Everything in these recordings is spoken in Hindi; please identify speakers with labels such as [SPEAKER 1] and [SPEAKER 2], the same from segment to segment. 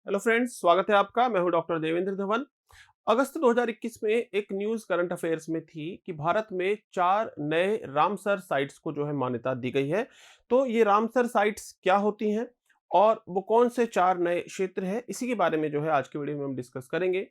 [SPEAKER 1] हेलो फ्रेंड्स, स्वागत है आपका। मैं हूं डॉक्टर देवेंद्र धवन। अगस्त 2021 में एक न्यूज करंट अफेयर्स में थी कि भारत में 4 नए रामसर साइट्स को जो है मान्यता दी गई है। तो ये रामसर साइट्स क्या होती हैं और वो कौन से 4 नए क्षेत्र हैं, इसी के बारे में जो है आज की वीडियो में हम डिस्कस करेंगे।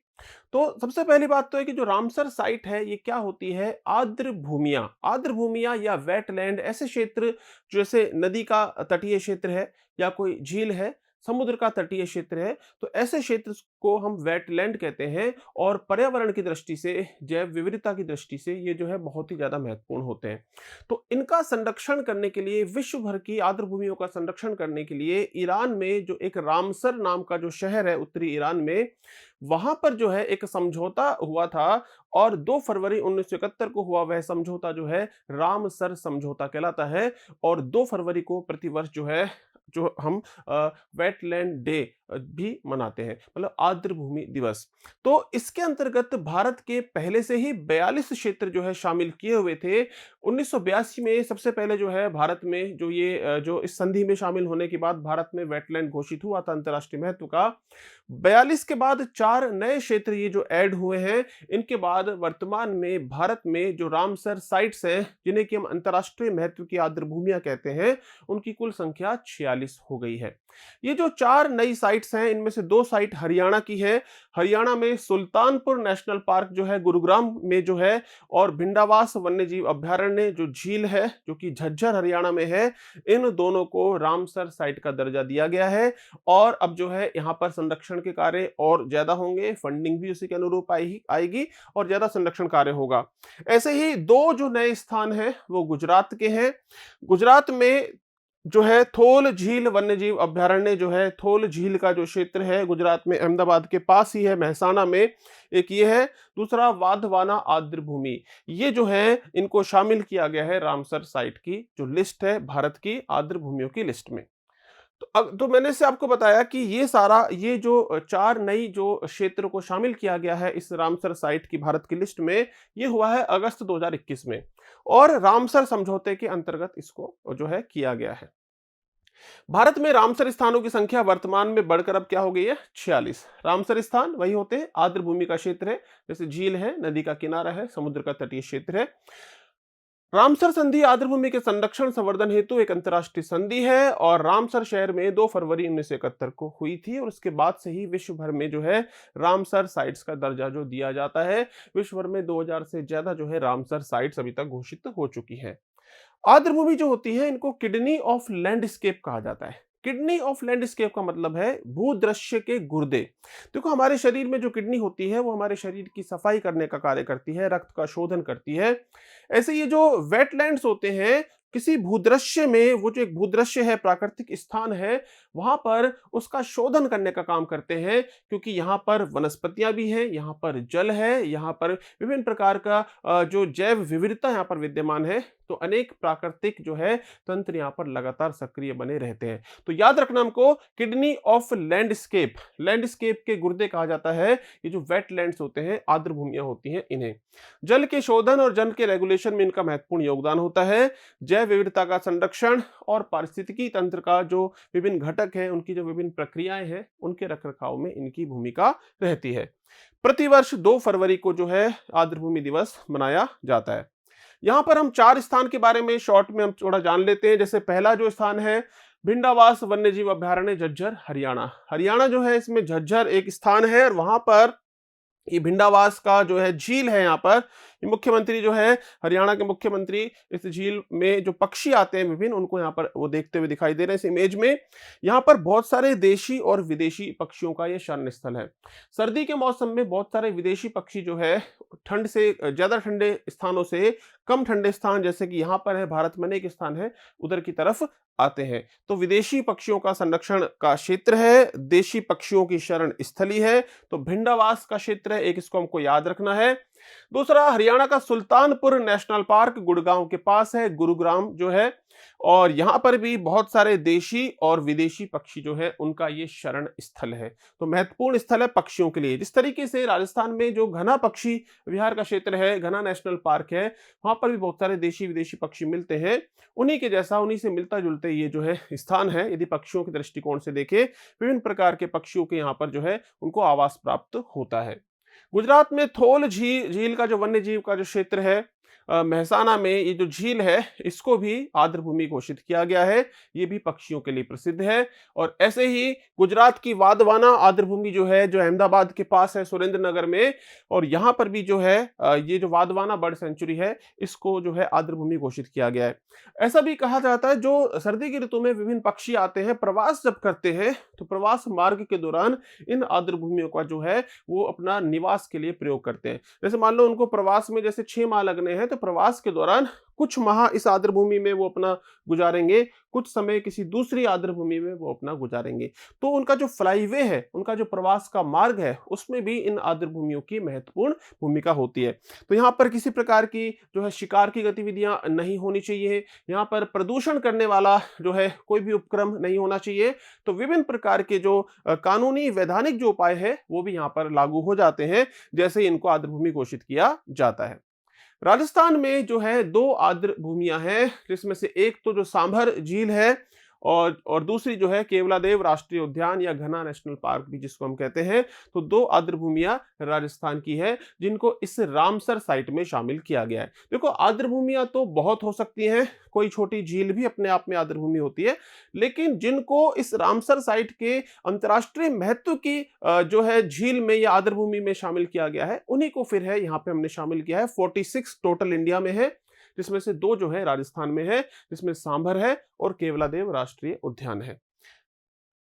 [SPEAKER 1] तो सबसे पहली बात तो है कि जो रामसर साइट है ये क्या होती है। आर्द्र भूमियां या वेटलैंड ऐसे क्षेत्र जैसे नदी का तटीय क्षेत्र है या कोई झील है, समुद्र का तटीय क्षेत्र है, तो ऐसे क्षेत्र को हम वेटलैंड कहते हैं। और पर्यावरण की दृष्टि से, जैव विविधता की दृष्टि से ये जो है बहुत ही ज्यादा महत्वपूर्ण होते हैं। तो इनका संरक्षण करने के लिए, विश्व भर की आर्द्र भूमियों का संरक्षण करने के लिए ईरान में जो एक रामसर नाम का जो शहर है उत्तरी ईरान में, वहां पर जो है एक समझौता हुआ था। और 2 फरवरी 1971 को हुआ वह समझौता जो है रामसर समझौता कहलाता है। और 2 फरवरी को प्रतिवर्ष जो है, जो हम वेटलैंड डे भी मनाते हैं, मतलब आर्द्र भूमि दिवस। तो इसके अंतर्गत भारत के पहले से ही 42 क्षेत्र जो है शामिल किए हुए थे। 1982 में सबसे पहले जो है भारत में जो जो इस संधि में शामिल होने के बाद भारत में वेटलैंड घोषित हुआ था अंतर्राष्ट्रीय महत्व का। 42 के बाद 4 नए क्षेत्र ये जो ऐड हुए हैं। इनके बाद वर्तमान में भारत में जो रामसर साइट्स हैं, जिन्हें कि हम अंतर्राष्ट्रीय महत्व की आर्द्र भूमियां कहते हैं, उनकी कुल संख्या 46 हो गई है। ये जो 4 नई साइट्स हैं, इनमें से 2 साइट हरियाणा की है। हरियाणा में सुल्तानपुर नेशनल पार्क जो है गुरुग्राम में जो है, और भिंडावास वन्यजीव अभयारण्य जो झील है जो कि झज्जर हरियाणा में है, इन दोनों को रामसर साइट का दर्जा दिया गया है। और अब जो है यहाँ पर संरक्षण के कार्य और ज्यादा होंगे, फंडिंग भी उसी के अनुरूप आएगी और ज्यादा संरक्षण कार्य होगा। ऐसे ही 2 जो नए स्थान हैं वो गुजरात के हैं। गुजरात में जो है थोल झील वन्यजीव अभयारण्य जो है, थोल झील का जो क्षेत्र है गुजरात में अहमदाबाद के पास ही है, महसाना में। एक ये है, दूसरा वाधवाना आर्द्र भूमि। ये जो है इनको शामिल किया गया है रामसर साइट की जो लिस्ट है भारत की आर्द्र भूमियों की लिस्ट में। तो अब तो मैंने से आपको बताया कि ये सारा, ये जो 4 नई जो क्षेत्र को शामिल किया गया है इस रामसर साइट की भारत की लिस्ट में, ये हुआ है अगस्त 2021 में। और रामसर समझौते के अंतर्गत इसको जो है किया गया है। भारत में रामसर स्थानों की संख्या वर्तमान में बढ़कर अब क्या हो गई है, 46। रामसर स्थान वही होते हैं, आर्द्र भूमि का क्षेत्र है, जैसे झील है, नदी का किनारा है, समुद्र का तटीय क्षेत्र है। रामसर संधि आर्द्र भूमि के संरक्षण संवर्धन हेतु एक अंतर्राष्ट्रीय संधि है और रामसर शहर में 2 फरवरी 1971 को हुई थी। और उसके बाद से ही विश्व भर में जो है रामसर साइट्स का दर्जा जो दिया जाता है। विश्व भर में 2000 से ज्यादा जो है रामसर साइट्स अभी तक घोषित हो चुकी है। आर्द्र भूमि जो होती है, इनको किडनी ऑफ लैंडस्केप कहा जाता है। किडनी ऑफ लैंडस्केप का मतलब है भूदृश्य के गुर्दे। देखो, हमारे शरीर में जो किडनी होती है वो हमारे शरीर की सफाई करने का कार्य करती है, रक्त का शोधन करती है। ऐसे ये जो वेटलैंड्स होते हैं, किसी भूदृश्य में, वो जो एक भूदृश्य है, प्राकृतिक स्थान है, वहां पर उसका शोधन करने का काम करते हैं। क्योंकि यहाँ पर वनस्पतियां भी हैं, यहाँ पर जल है, यहाँ पर विभिन्न प्रकार का जो जैव विविधता यहाँ पर विद्यमान है। तो अनेक प्राकृतिक जो है तंत्र यहाँ पर लगातार सक्रिय बने रहते हैं। तो याद रखना हमको, किडनी ऑफ लैंडस्केप, लैंडस्केप के गुर्दे कहा जाता है ये जो वेटलैंड्स होते हैं, आर्द्र भूमियां होती हैं इन्हें। जल के शोधन और जल के रेगुलेशन में इनका महत्वपूर्ण योगदान होता है। जैव विविधता का संरक्षण और पारिस्थितिकी तंत्र का जो विभिन्न घटक है, उनकी जो विभिन्न प्रक्रियाएं हैं, उनके रखरखाव में इनकी भूमिका रहती है। प्रतिवर्ष 2 फरवरी को जो है आर्द्र भूमि दिवस मनाया जाता है। यहाँ पर हम 4 स्थान के बारे में शॉर्ट में हम थोड़ा जान लेते हैं। जैसे पहला जो स्थान है, भिंडावास वन्यजीव अभयारण्य झज्जर हरियाणा। हरियाणा जो है, इसमें झज्जर एक स्थान है और वहां पर ये भिंडावास का जो है झील है। यहाँ पर ये मुख्यमंत्री जो है, हरियाणा के मुख्यमंत्री इस झील में जो पक्षी आते हैं विभिन्न, उनको यहाँ पर वो देखते हुए दिखाई दे रहे हैं इस इमेज में। यहाँ पर बहुत सारे देशी और विदेशी पक्षियों का ये शरण स्थल है। सर्दी के मौसम में बहुत सारे विदेशी पक्षी जो है ठंड से, ज्यादा ठंडे स्थानों से कम ठंडे स्थान, जैसे कि यहाँ पर है, भारत में अनेक स्थान है, उधर की तरफ आते हैं। तो विदेशी पक्षियों का संरक्षण का क्षेत्र है, देशी पक्षियों की शरण स्थली है। तो भिंडावास का क्षेत्र है एक, इसको हमको याद रखना है। दूसरा, हरियाणा का सुल्तानपुर नेशनल पार्क गुड़गांव के पास है, गुरुग्राम जो है। और यहाँ पर भी बहुत सारे देशी और विदेशी पक्षी जो है उनका ये शरण स्थल है। तो महत्वपूर्ण स्थल है पक्षियों के लिए। जिस तरीके से राजस्थान में जो घना पक्षी विहार का क्षेत्र है, घना नेशनल पार्क है, वहाँ पर भी बहुत सारे देशी विदेशी पक्षी मिलते हैं। उन्हीं के जैसा, उन्हीं से मिलता-जुलता ये जो है स्थान है, यदि पक्षियों के दृष्टिकोण से देखें, विभिन्न प्रकार के पक्षियों के यहाँ पर जो है उनको आवास प्राप्त होता है। गुजरात में थोल झील का जो वन्य जीव का जो क्षेत्र है, मेहसाना में ये जो झील है, इसको भी आर्द्र भूमि घोषित किया गया है। ये भी पक्षियों के लिए प्रसिद्ध है। और ऐसे ही गुजरात की वाधवाना आर्द्र भूमि जो है, जो अहमदाबाद के पास है सुरेंद्रनगर में, और यहाँ पर भी जो है ये जो वाधवाना बर्ड सेंचुरी है, इसको जो है आर्द्र भूमि घोषित किया गया है। ऐसा भी कहा जाता है, जो सर्दी की ऋतु में विभिन्न पक्षी आते हैं, प्रवास जब करते हैं, तो प्रवास मार्ग के दौरान इन आर्द्र भूमियों का जो है वो अपना निवास के लिए प्रयोग करते हैं। जैसे मान लो उनको प्रवास में जैसे 6 माह लगने हैं, तो प्रवास के दौरान कुछ माह इस आर्द्र भूमि में वो अपना गुजारेंगे, कुछ समय किसी दूसरी आर्द्र भूमि में वो अपना गुजारेंगे। तो उनका जो फ्लाईवे है, उनका जो प्रवास का मार्ग है, उसमें भी इन आर्द्र भूमियों की महत्वपूर्ण भूमिका होती है। तो यहाँ पर किसी प्रकार की जो है शिकार की गतिविधियां नहीं होनी चाहिए। यहाँ पर प्रदूषण करने वाला जो है कोई भी उपक्रम नहीं होना चाहिए। तो विभिन्न प्रकार के जो कानूनी वैधानिक जो उपाय है, वो भी यहाँ पर लागू हो जाते हैं, जैसे ही इनको आर्द्र भूमि घोषित किया जाता है। राजस्थान में जो है 2 आर्द्र भूमियां हैं, जिसमें से एक तो जो सांभर झील है, और दूसरी जो है केवलादेव राष्ट्रीय उद्यान या घना नेशनल पार्क भी जिसको हम कहते हैं। तो 2 आर्द्र भूमियां राजस्थान की है, जिनको इस रामसर साइट में शामिल किया गया है। देखो, आर्द्र भूमियां तो बहुत हो सकती हैं, कोई छोटी झील भी अपने आप में आर्द्र भूमि होती है, लेकिन जिनको इस रामसर साइट के अंतर्राष्ट्रीय महत्व की जो है झील में या आर्द्र भूमि में शामिल किया गया है, उन्हीं को फिर है यहाँ पे हमने शामिल किया है। 46 टोटल इंडिया में है, जिसमें से 2 जो है राजस्थान में है, जिसमें सांभर है और केवलादेव राष्ट्रीय उद्यान है।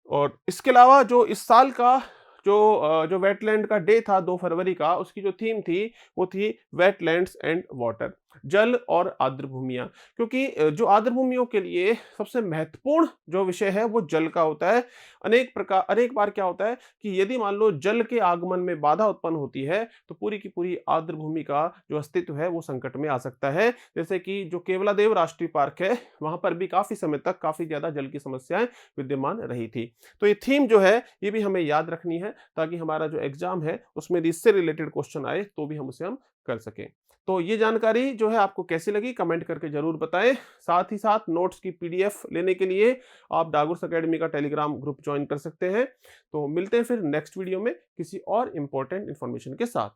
[SPEAKER 1] और इसके अलावा जो इस साल का जो वेटलैंड का डे था 2 फरवरी का, उसकी जो थीम थी वो थी वेटलैंड्स एंड वाटर, जल और आर्द्र भूमियां। क्योंकि जो आर्द्र भूमियों के लिए सबसे महत्वपूर्ण जो विषय है वो जल का होता है। अनेक बार क्या होता है कि यदि मान लो जल के आगमन में बाधा उत्पन्न होती है, तो पूरी की पूरी आर्द्र भूमि का जो अस्तित्व है वो संकट में आ सकता है। जैसे कि जो केवलादेव राष्ट्रीय पार्क है, वहां पर भी काफी समय तक काफी ज्यादा जल की समस्याएं विद्यमान रही थी। तो ये थीम जो है ये भी हमें याद रखनी है, ताकि हमारा जो एग्जाम है उसमें यदि इससे रिलेटेड क्वेश्चन आए तो भी हम कर सकें। तो ये जानकारी जो है आपको कैसी लगी, कमेंट करके जरूर बताएं। साथ ही साथ नोट्स की पीडीएफ लेने के लिए आप डागोर्स एकेडमी का टेलीग्राम ग्रुप ज्वाइन कर सकते हैं। तो मिलते हैं फिर नेक्स्ट वीडियो में किसी और इंपॉर्टेंट इंफॉर्मेशन के साथ।